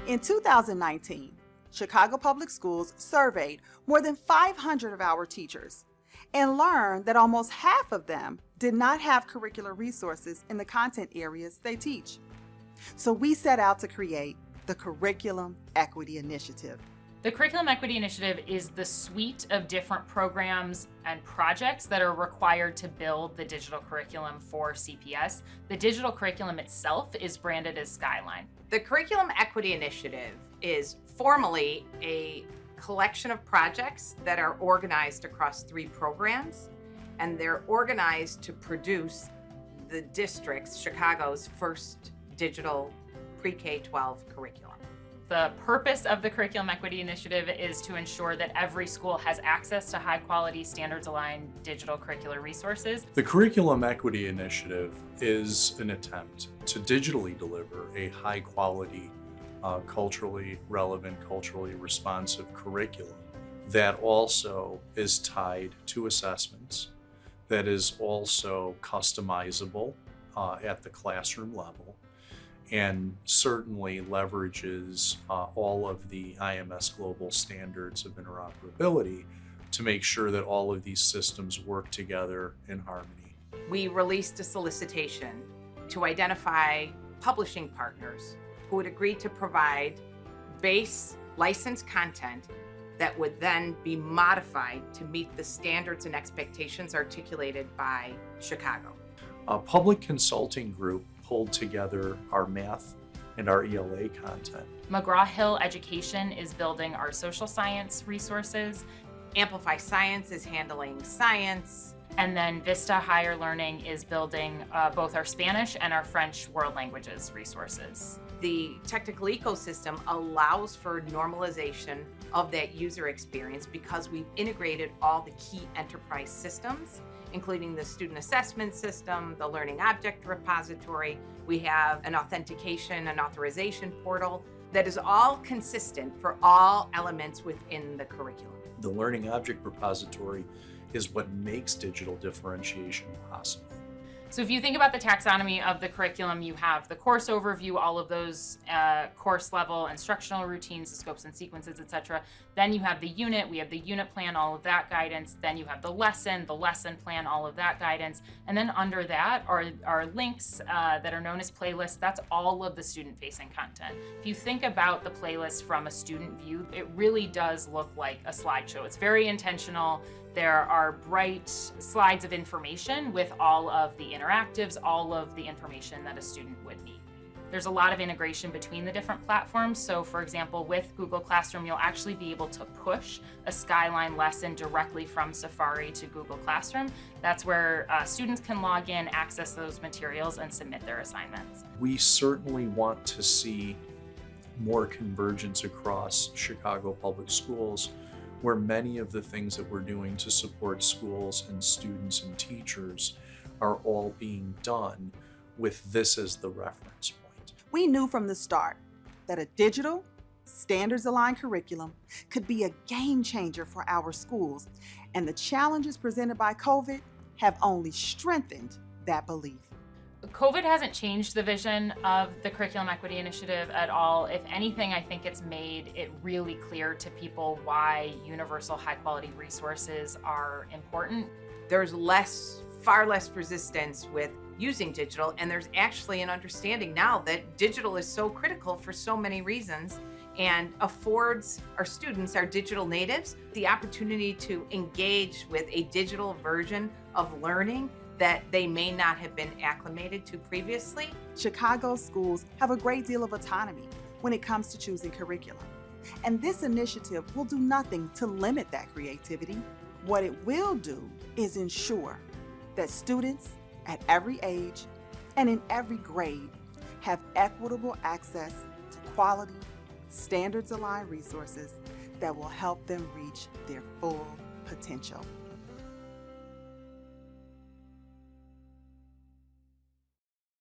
In 2019, Chicago Public Schools surveyed more than 500 of our teachers and learned that almost half of them did not have curricular resources in the content areas they teach. So we set out to create the Curriculum Equity Initiative. The Curriculum Equity Initiative is the suite of different programs and projects that are required to build the digital curriculum for CPS. The digital curriculum itself is branded as Skyline. The Curriculum Equity Initiative is formally a collection of projects that are organized across 3 programs, and they're organized to produce the district's, Chicago's first digital pre-K-12 curriculum. The purpose of the Curriculum Equity Initiative is to ensure that every school has access to high-quality, standards-aligned digital curricular resources. The Curriculum Equity Initiative is an attempt to digitally deliver a high-quality, culturally relevant, culturally responsive curriculum that also is tied to assessments, that is also customizable at the classroom level, and certainly leverages all of the IMS global standards of interoperability to make sure that all of these systems work together in harmony. We released a solicitation to identify publishing partners who would agree to provide base licensed content that would then be modified to meet the standards and expectations articulated by Chicago. A public consulting group pulled together our math and our ELA content. McGraw-Hill Education is building our social science resources. Amplify Science is handling science. And then Vista Higher Learning is building both our Spanish and our French world languages resources. The technical ecosystem allows for normalization of that user experience because we've integrated all the key enterprise systems, including the student assessment system, the learning object repository. We have an authentication and authorization portal that is all consistent for all elements within the curriculum. The learning object repository is what makes digital differentiation possible. So if you think about the taxonomy of the curriculum, you have the course overview, all of those course level instructional routines, the scopes and sequences, etc. Then you have the unit, we have the unit plan, all of that guidance. Then you have the lesson plan, all of that guidance. And then under that are links that are known as playlists. That's all of the student-facing content. If you think about the playlist from a student view, it really does look like a slideshow. It's very intentional. There are bright slides of information with all of the interactives, all of the information that a student would need. There's a lot of integration between the different platforms. So for example, with Google Classroom, you'll actually be able to push a Skyline lesson directly from Safari to Google Classroom. That's where students can log in, access those materials, and submit their assignments. We certainly want to see more convergence across Chicago Public Schools, where many of the things that we're doing to support schools and students and teachers are all being done with this as the reference point. We knew from the start that a digital, standards-aligned curriculum could be a game changer for our schools, and the challenges presented by COVID have only strengthened that belief. COVID hasn't changed the vision of the Curriculum Equity Initiative at all. If anything, I think it's made it really clear to people why universal high-quality resources are important. There's far less resistance with using digital, and there's actually an understanding now that digital is so critical for so many reasons and affords our students, our digital natives, the opportunity to engage with a digital version of learning that they may not have been acclimated to previously. Chicago schools have a great deal of autonomy when it comes to choosing curriculum, and this initiative will do nothing to limit that creativity. What it will do is ensure that students at every age and in every grade have equitable access to quality, standards-aligned resources that will help them reach their full potential.